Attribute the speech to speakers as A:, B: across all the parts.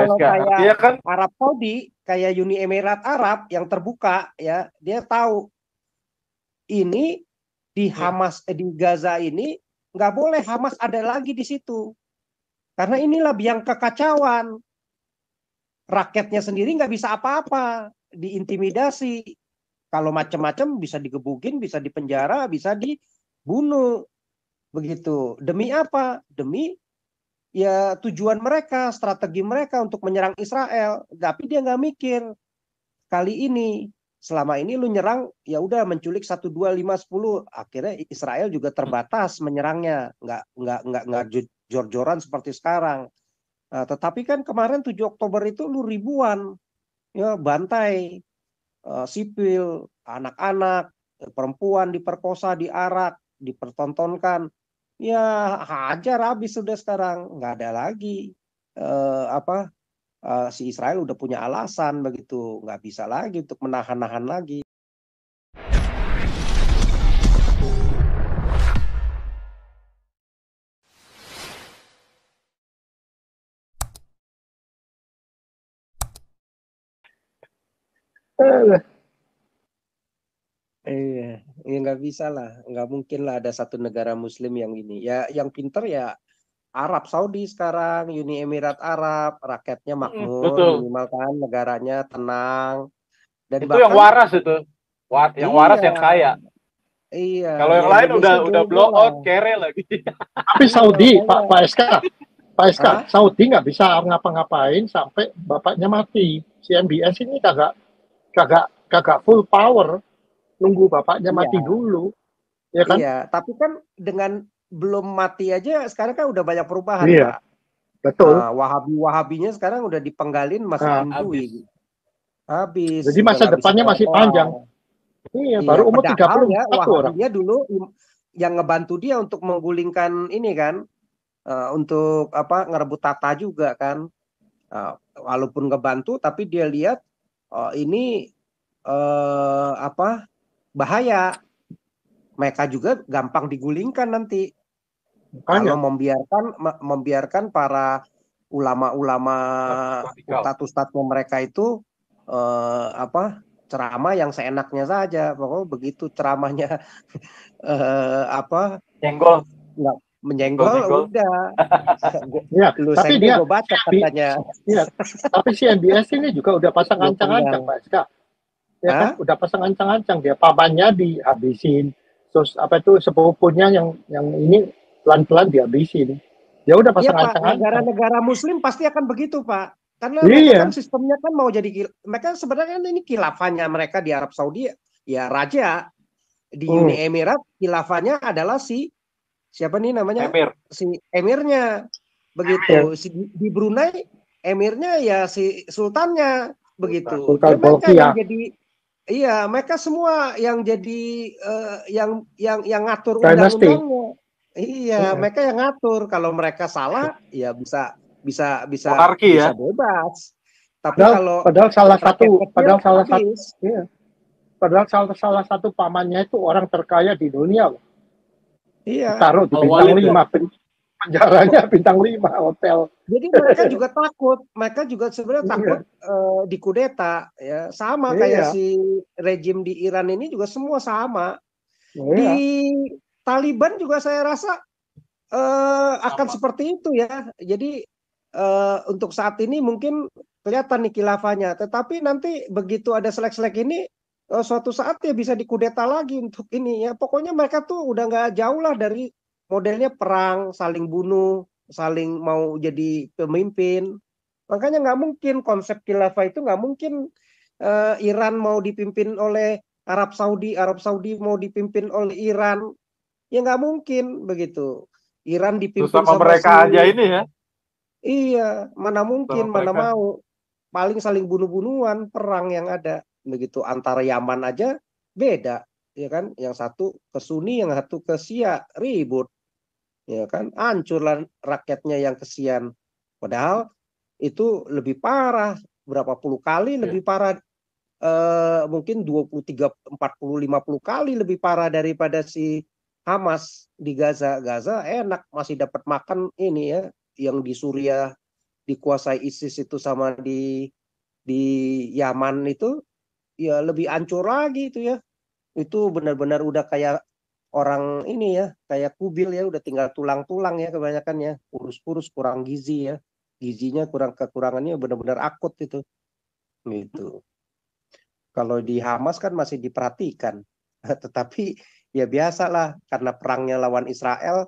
A: kalau
B: Ska.
A: kayak
B: Artinya kan
A: Arab Saudi, kayak Uni Emirat Arab yang terbuka, ya dia tahu ini di di Gaza ini nggak boleh Hamas ada lagi di situ, karena inilah biang kekacauan. Rakyatnya sendiri nggak bisa apa-apa, diintimidasi. Kalau macam-macam bisa digebukin, bisa dipenjara, bisa dibunuh. Begitu. Demi apa? Demi ya tujuan mereka, strategi mereka untuk menyerang Israel. Tapi dia nggak mikir kali ini. Selama ini lu nyerang, ya udah menculik 1, 2, 5, 10. Akhirnya Israel juga terbatas menyerangnya. Nggak jor-joran seperti sekarang. Nah, tetapi kan kemarin 7 Oktober itu lu ribuan ya bantai sipil, anak-anak, perempuan diperkosa, diarak, dipertontonkan. Ya hajar habis sudah sekarang, nggak ada lagi si Israel udah punya alasan begitu, nggak bisa lagi untuk menahan-nahan lagi. Iya, ya nggak bisa lah, nggak mungkin lah ada satu negara Muslim yang ini. Ya, yang pinter ya Arab Saudi sekarang, Uni Emirat Arab, rakyatnya makmur,
B: betul.
A: minimal kan negaranya tenang. Dan
B: Itu yang
A: bahkan
B: waras itu. Yang waras yang kaya.
A: iya,
B: Kalau
A: ya
B: yang lain
A: Indonesia
B: udah
A: bego
B: blow
A: lah.
B: out, kere lagi.
C: Tapi
A: Iya,
C: Saudi,
A: makanya.
C: Pak SK,
A: Hah?
C: Saudi nggak bisa ngapa-ngapain sampai bapaknya mati. Si MBS ini kagak full power, nunggu bapaknya
A: Iya,
C: mati dulu, ya kan?
A: iya. Tapi kan dengan belum mati aja sekarang kan udah banyak perubahan,
C: Iya,
A: Pak.
C: betul.
A: Wahabinya sekarang udah dipenggalin masukin bui. Habis.
C: Jadi
A: Udah
C: masa
A: nggak bisa
C: depannya masih
A: kelar.
C: panjang. Iya, baru umur
A: Padahal
C: 34
A: ya
C: orang.
A: Wahabinya dulu yang ngebantu dia untuk menggulingkan ini kan, untuk ngerebut tata juga kan. Walaupun ngebantu, tapi dia lihat ini bahaya. Mereka juga gampang digulingkan nanti. Kalau membiarkan para ulama-ulama ustadz-ustadznya mereka itu ceramah yang seenaknya saja, pokoknya begitu ceramahnya
B: Nyenggol,
A: nggak menyenggol udah.
C: Ya, tapi dia
A: gue baca katanya.
C: Ya, tapi si MBS ini juga udah pasang ancang-ancang, Pak SK. Ya kan, udah pasang ancang-ancang, dia pamannya dihabisin, terus sepupunya yang ini pelan-pelan dihabisin. Dia udah pasang ancang-ancang.
A: Negara-negara Muslim pasti akan begitu, Pak. Karena mereka kan sistemnya kan mau jadi, mereka sebenarnya ini khilafahnya mereka di Arab Saudi ya raja. Di Uni Emirat khilafahnya adalah siapa nih namanya? Si emirnya. Begitu. Di Brunei emirnya ya si sultannya begitu. Mereka yang jadi mereka semua yang jadi yang ngatur undang-undangnya. Iya, mereka yang ngatur. Kalau mereka salah ya bisa
B: monarki, ya?
A: bebas. Tapi
C: padahal salah satu pamannya itu orang terkaya di dunia.
A: Iya.
C: Taruh di bintang 5, penjaranya bintang 5 hotel.
A: Jadi mereka juga takut. Mereka juga sebenarnya takut dikudeta, ya. Sama kayak si rejim di Iran ini juga semua sama. Di Taliban juga saya rasa akan seperti itu ya. Jadi untuk saat ini mungkin kelihatan nih khilafahnya. Tetapi nanti begitu ada selek-selek ini, suatu saat ya bisa dikudeta lagi untuk ini ya. Pokoknya mereka tuh udah nggak jauh lah dari modelnya perang, saling bunuh, saling mau jadi pemimpin. Makanya nggak mungkin konsep khilafah itu nggak mungkin Iran mau dipimpin oleh Arab Saudi mau dipimpin oleh Iran. Ya nggak mungkin begitu. Iran dipimpin
B: sama mereka aja ini ya.
A: Iya, mana mungkin, mana mau. Paling saling bunuh-bunuhan, perang yang ada. Begitu antara Yaman aja beda, ya kan? Yang satu ke Sunni, yang satu ke Syiah, ribut. Ya kan? Hancurlah rakyatnya yang kesian. Padahal itu lebih parah, berapa puluh kali lebih parah, mungkin 20, 30, 40, 50 kali lebih parah daripada si Hamas di Gaza. Gaza enak, masih dapat makan ini ya, yang di Suriah dikuasai ISIS itu sama di Yaman itu ya lebih ancur lagi itu ya. Itu benar-benar udah kayak orang ini ya, kayak kubil ya, udah tinggal tulang-tulang ya kebanyakan ya, kurus-kurus, kurang gizi ya, gizinya kekurangannya benar-benar akut itu. Gitu. Kalau di Hamas kan masih diperhatikan, tetapi ya biasalah karena perangnya lawan Israel,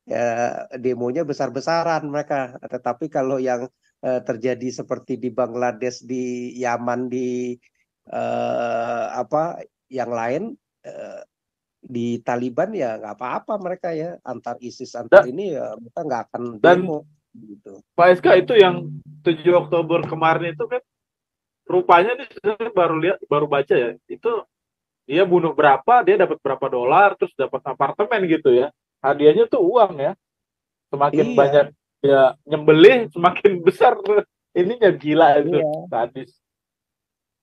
A: ya demonya besar-besaran mereka. Tetapi kalau yang terjadi seperti di Bangladesh, di Yaman, di yang lain, di Taliban ya nggak apa-apa mereka ya, antar ISIS antar ini ya mereka nggak akan demo gitu.
B: Pak SK itu yang 7 Oktober kemarin itu kan rupanya nih saya baru baca ya, itu dia bunuh berapa, dia dapat berapa dolar, terus dapat apartemen gitu ya. Hadiahnya tuh uang ya. Semakin banyak dia nyembelih, semakin besar ininya, gila itu. Sadis.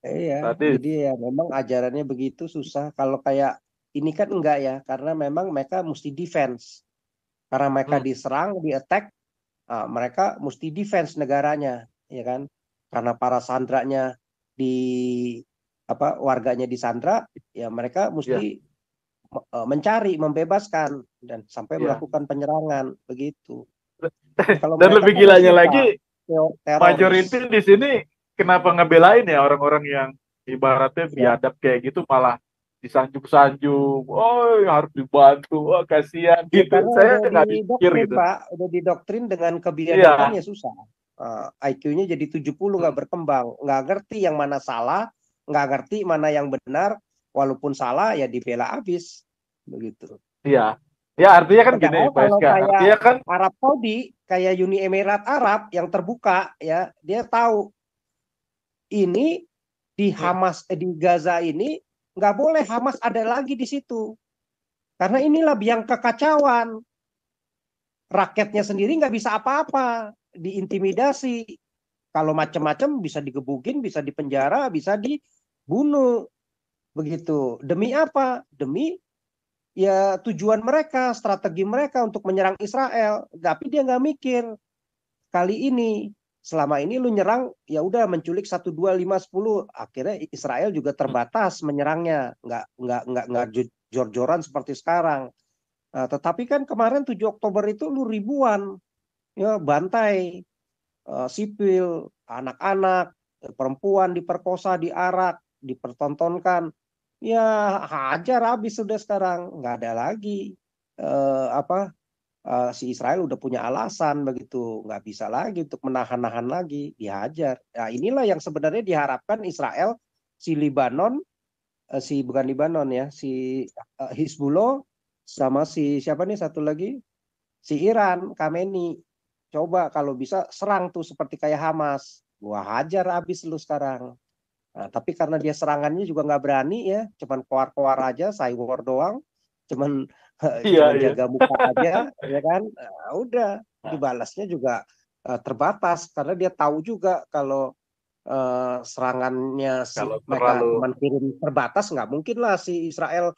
A: Iya, jadi ya memang ajarannya begitu, susah. Kalau kayak ini kan enggak ya, karena memang mereka mesti defense. Karena mereka diserang, di attack, mereka mesti defense negaranya, ya kan? Karena para sandranya warganya disandra, ya mereka mesti mencari, membebaskan dan sampai melakukan penyerangan begitu.
B: Kalau dan lebih gilanya lagi, majority di sini kenapa ngebelain ya orang-orang yang ibaratnya biadab kayak gitu, malah disanjung-sanjung, oh harus dibantu, oh kasihan gitu. Saya nggak dipikir gitu.
A: Pak, udah didoktrin dengan kebiadaban ya susah. IQ-nya jadi 70, nggak berkembang, nggak ngerti yang mana salah, nggak ngerti mana yang benar, walaupun salah ya dibela habis begitu.
B: Iya. Ya artinya kan gini,
A: kalau kayak kan Arab Saudi, kayak Uni Emirat Arab yang terbuka ya, dia tahu ini di Hamas di Gaza ini nggak boleh Hamas ada lagi di situ, karena inilah biang kekacauan. Rakyatnya sendiri nggak bisa apa-apa, diintimidasi, kalau macam-macam bisa digebukin, bisa dipenjara, bisa dibunuh begitu. Demi apa? Demi ya tujuan mereka, strategi mereka untuk menyerang Israel. Tapi dia nggak mikir, kali ini selama ini lu nyerang ya udah menculik 1, 2, 5, 10, akhirnya Israel juga terbatas menyerangnya, nggak jor-joran seperti sekarang. Tetapi kan kemarin 7 Oktober itu lu ribuan ya bantai sipil, anak-anak, perempuan diperkosa, diarak, dipertontonkan. Ya hajar habis sudah, sekarang nggak ada lagi si Israel udah punya alasan begitu, nggak bisa lagi untuk menahan-nahan lagi, dihajar. Nah, inilah yang sebenarnya diharapkan Israel, si Libanon, bukan Libanon ya, si Hizbullah sama si siapa nih satu lagi, si Iran, Khamenei. Coba kalau bisa serang tuh seperti kayak Hamas, gua hajar habis lu sekarang. Nah, tapi karena dia serangannya juga nggak berani ya, cuman koar-koar aja, cywar doang, cuman jaga muka aja, ya kan? Nah, udah dibalasnya juga terbatas, karena dia tahu juga kalau serangannya mereka cuma kirim terbatas, nggak mungkin lah si Israel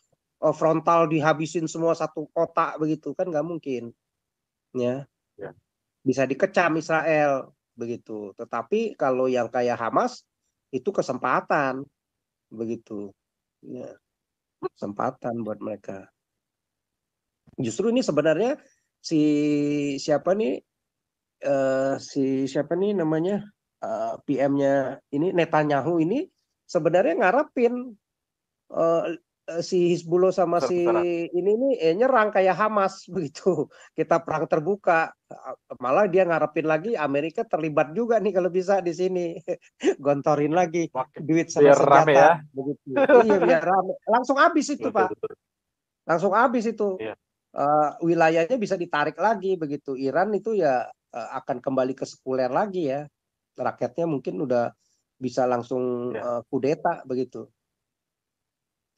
A: frontal dihabisin semua satu kota begitu kan, nggak mungkin, ya. Bisa dikecam Israel begitu. Tetapi kalau yang kayak Hamas itu kesempatan begitu, ya, kesempatan buat mereka. Justru ini sebenarnya siapa nih namanya PM-nya ini Netanyahu ini sebenarnya ngarepin si Hizbullah sama si ini nyerang kayak Hamas begitu, kita perang terbuka. Malah dia ngarepin lagi Amerika terlibat juga nih kalau bisa di sini, gontorin lagi duit sama senjata ya. Begitu. Iya biar rame, langsung habis itu Pak, langsung habis itu. Wilayahnya bisa ditarik lagi begitu. Iran itu ya akan kembali ke sekuler lagi ya, rakyatnya mungkin udah bisa langsung kudeta begitu.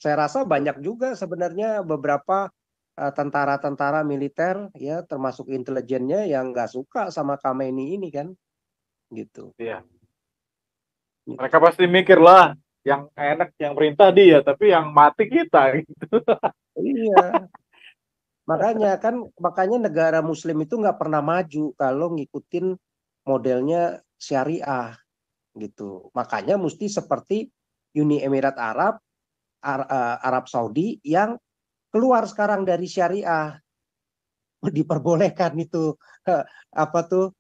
A: Saya rasa banyak juga sebenarnya beberapa tentara-tentara militer ya, termasuk intelijennya yang nggak suka sama Khamenei ini kan, gitu.
B: Iya. Mereka pasti mikir lah, yang enak yang perintah dia, tapi yang mati kita gitu.
A: Iya. Makanya negara Muslim itu nggak pernah maju kalau ngikutin modelnya syariah gitu. Makanya mesti seperti Uni Emirat Arab, Arab Saudi yang keluar sekarang dari syariah, diperbolehkan itu apa tuh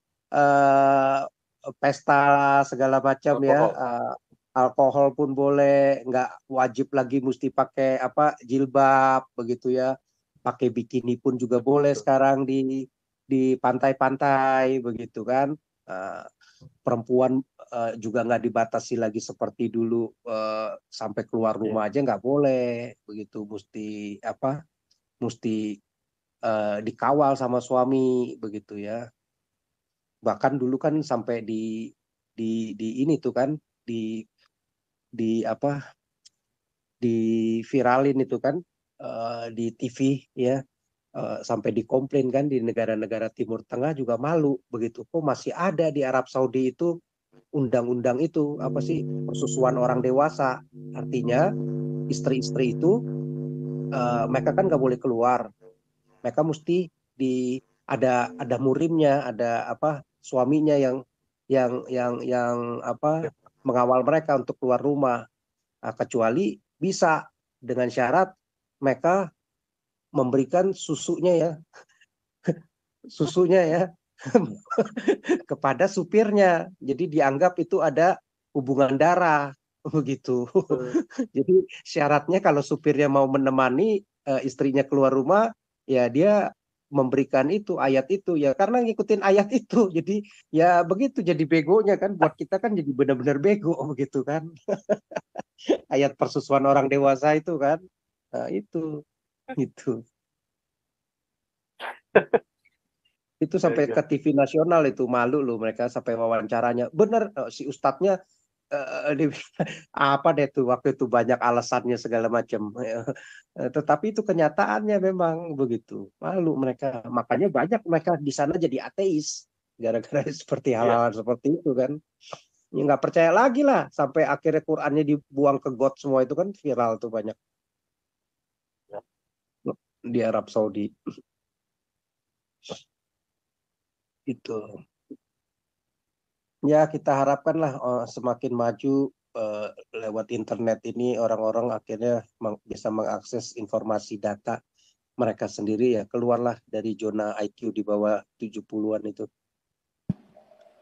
A: pesta segala macam ya, alkohol pun boleh, nggak wajib lagi mesti pakai apa jilbab begitu ya, pakai bikini pun juga boleh sekarang di pantai-pantai begitu kan. Perempuan juga nggak dibatasi lagi seperti dulu, sampai keluar rumah aja nggak boleh begitu, mesti apa, mesti dikawal sama suami begitu ya. Bahkan dulu kan sampai di ini tuh kan di apa, di viralin itu kan di TV ya, sampai dikomplain kan di negara-negara Timur Tengah juga malu begitu. Kok masih ada di Arab Saudi itu undang-undang itu apa sih, persusuan orang dewasa. Artinya istri-istri itu mereka kan nggak boleh keluar, mereka mesti ada murimnya, ada apa, suaminya yang apa, mengawal mereka untuk keluar rumah. Nah, kecuali bisa dengan syarat mereka memberikan susunya ya kepada supirnya. Jadi dianggap itu ada hubungan darah begitu. Jadi syaratnya kalau supirnya mau menemani istrinya keluar rumah, ya dia memberikan itu ayat itu ya, karena ngikutin ayat itu. Jadi ya begitu, jadi begonya kan, buat kita kan jadi benar-benar bego begitu kan. Ayat persusuan orang dewasa itu kan. Nah, itu itu sampai ke TV nasional, itu malu loh mereka sampai wawancaranya. Bener si ustadznya apa deh tuh waktu itu banyak alasannya segala macam. Tetapi itu kenyataannya memang begitu. Malu mereka. Makanya banyak mereka di sana jadi ateis gara-gara seperti hal-hal seperti itu kan. Ya nggak percaya lagi lah, sampai akhirnya Qurannya dibuang ke got semua, itu kan viral tuh banyak di Arab Saudi. Itu ya kita harapkanlah semakin maju lewat internet ini, orang-orang akhirnya bisa mengakses informasi data mereka sendiri ya, keluarlah dari zona IQ di bawah 70-an itu.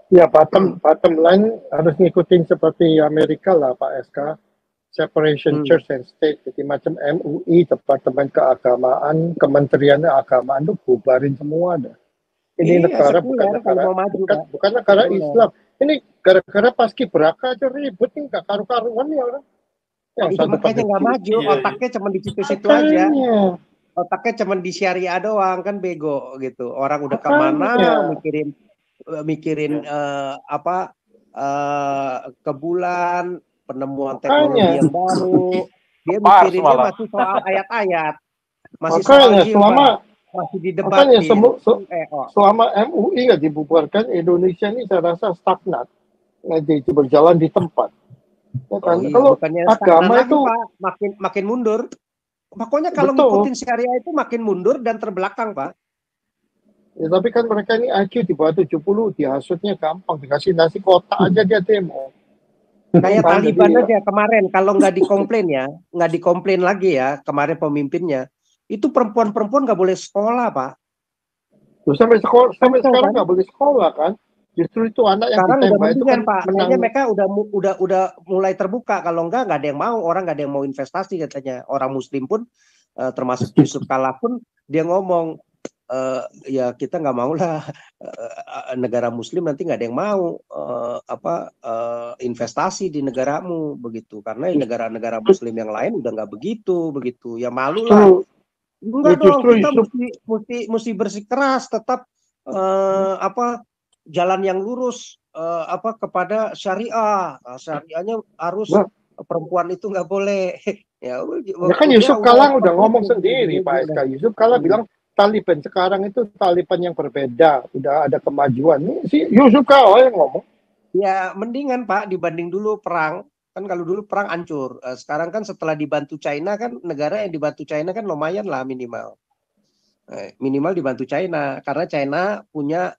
C: Ya, bottom line harus ngikutin seperti Amerika lah Pak SK, separation church and state. Jadi macam MUI, Departemen Keagamaan, Kementerian Keagamaan itu bubarin semua dah. Ini negara bukan negara Islam. Ini gara-gara paskibraka aja ribut nih, gak karu-karuan ya orang.
A: Itu makanya nggak maju, otaknya cuma di situ-situ aja. Otaknya cuma di syariah doang kan, bego gitu. Orang udah kemana mikirin apa, ke bulan, penemuan teknologi yang baru. Dia mikirinnya masih soal ayat-ayat, masih soal jilbab, masih di debat.
C: Selama MUI nggak dibubarkan, Indonesia ini saya rasa stagnan, jadi berjalan di tempat. Ya kan? Kalau agama itu
A: Pak, makin mundur. Pokoknya kalau ngikutin syariah itu makin mundur dan terbelakang, Pak.
C: Ya, tapi kan mereka ini IQ di bawah 70, dihasutnya gampang, dikasih nasi kotak aja dia demo.
A: Kayak Taliban aja kemarin, kalau nggak dikomplain lagi ya, kemarin pemimpinnya, itu perempuan-perempuan nggak boleh sekolah, Pak.
C: Terus sampai sekarang nggak boleh sekolah kan? Justru itu anak yang
A: sekarang
C: ditembak itu kan
A: Pak. Kayaknya mereka udah mulai terbuka. Kalau nggak ada yang mau, orang nggak ada yang mau investasi katanya. Orang Muslim pun termasuk Yusuf Kala pun dia ngomong, ya kita nggak mau lah negara Muslim nanti nggak ada yang mau investasi di negaramu begitu, karena negara-negara Muslim yang lain udah nggak begitu ya, malu lah. Enggak dong, kita mesti bersikeras tetap jalan yang lurus kepada syariah. Syariahnya harus perempuan itu nggak boleh. Ya
C: kan Yusuf Kala udah ngomong sendiri Pak SK. Yusuf Kala bilang Taliban sekarang itu Taliban yang berbeda, udah ada kemajuan. Ini si Yusuf Kala yang ngomong.
A: Ya mendingan Pak dibanding dulu perang. Kan kalau dulu perang hancur. Sekarang kan setelah dibantu China, kan negara yang dibantu China kan lumayan lah minimal. Minimal dibantu China, karena China punya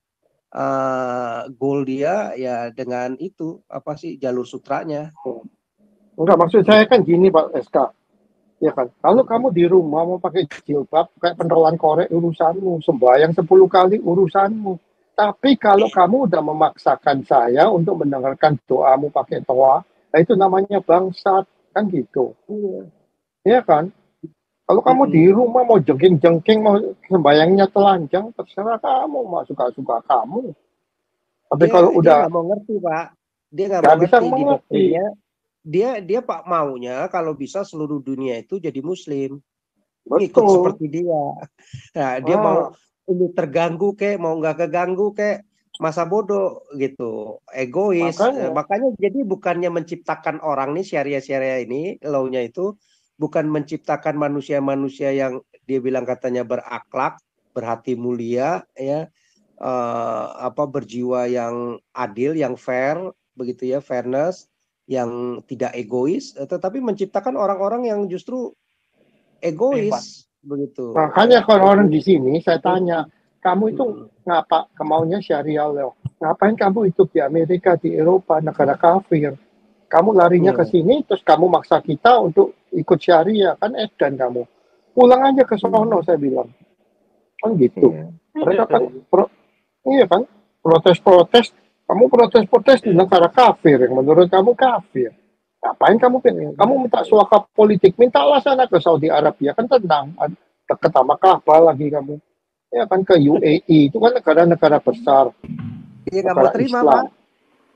A: goal dia ya dengan itu apa sih jalur sutranya.
C: Enggak, maksud saya kan gini Pak SK, ya kan. Kalau kamu di rumah mau pakai jilbab kayak pentolan korek urusanmu, sembahyang 10 kali urusanmu. Tapi kalau kamu udah memaksakan saya untuk mendengarkan doamu pakai toa, nah itu namanya bangsat, kan gitu.
A: Iya.
C: Ya kan? Kalau kamu di rumah mau jengking-jengking, mau sembayangnya telanjang, terserah kamu, mau suka-suka kamu. Tapi kalau
A: Dia
C: udah
A: nggak mau ngerti Pak, dia nggak
C: nggak
A: mau
C: bisa
A: ngerti di
C: mengerti,
A: doktrinnya. Dia Pak maunya kalau bisa seluruh dunia itu jadi Muslim, ngikut
C: betul.
A: seperti dia. Nah, dia
C: Ah,
A: mau ini terganggu kek, mau nggak keganggu kek, masa bodoh gitu, egois.
C: makanya,
A: Makanya jadi bukannya menciptakan orang nih syariah-syariah ini, law-nya itu bukan menciptakan manusia-manusia yang dia bilang katanya berakhlak, berhati mulia, ya, apa berjiwa yang adil, yang fair, begitu ya, fairness, yang tidak egois, tetapi menciptakan orang-orang yang justru
C: hebat.
A: egois, begitu
C: Makanya
A: ya,
C: kalau orang di
A: egois.
C: sini, saya tanya, kamu itu ngapa kemaunya syariah loh? Ngapain kamu hidup di Amerika, di Eropa, negara kafir? Kamu larinya ke
A: Iya.
C: sini, terus kamu maksa kita untuk ikut syariah, kan edan kamu. Pulang aja ke sono, saya bilang. Kan gitu.
A: Iya.
C: Mereka kan, iya kan, protes-protes. Kamu protes-protes di negara kafir, yang menurut kamu kafir. Ngapain kamu minta suaka politik? Mintalah sana ke Saudi Arabia, kan tenang. Dekat sama Ka'bah lagi kamu. Ya kan ke UAE, itu kan negara-negara besar,
A: Dia nggak mau
C: negara
A: terima Pak.
C: Islam.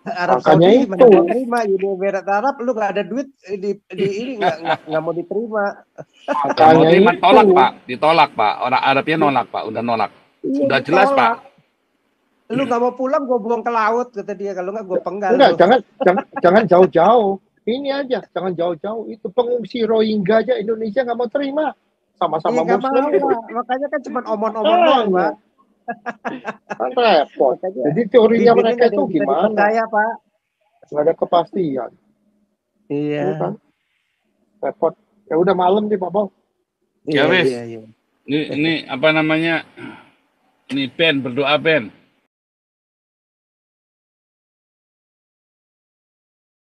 A: Arab
C: Makanya
A: Saudi mana
C: itu,
A: mau terima, Uni Emirat Arab, lu nggak ada duit di ini nggak mau diterima.
D: Nggak mau
C: makanya
D: terima,
C: itu.
D: tolak Pak, ditolak Pak. Orang Arabnya nolak Pak, udah nolak.
A: Iya
D: Udah jelas
A: ditolak.
D: Pak.
A: Lu nggak mau pulang, gue buang ke laut kata dia. Kalau nggak gue penggal
C: Enggak,
A: lu.
C: jangan jauh-jauh. Ini aja, jangan jauh-jauh. Itu pengungsi Rohingya aja Indonesia nggak mau terima.
A: Iya
C: Sama-sama
A: nggak
C: Muslim
A: mau
C: gitu.
A: Pak. Makanya kan cuma omon-omon doang
C: Makanya,
A: Pak.
C: kan repot.
A: Makanya
C: Jadi teorinya
A: bibirnya
C: mereka
A: nggak ada
C: itu
A: yang bisa
C: gimana?
A: dipercaya Pak.
C: Nggak ada kepastian.
A: Iya.
C: Ini kan repot. Ya udah malam nih, Bapak.
D: Ya
A: Iya
D: wes,
A: iya iya.
D: ini apa namanya? Ini Ben berdoa Ben.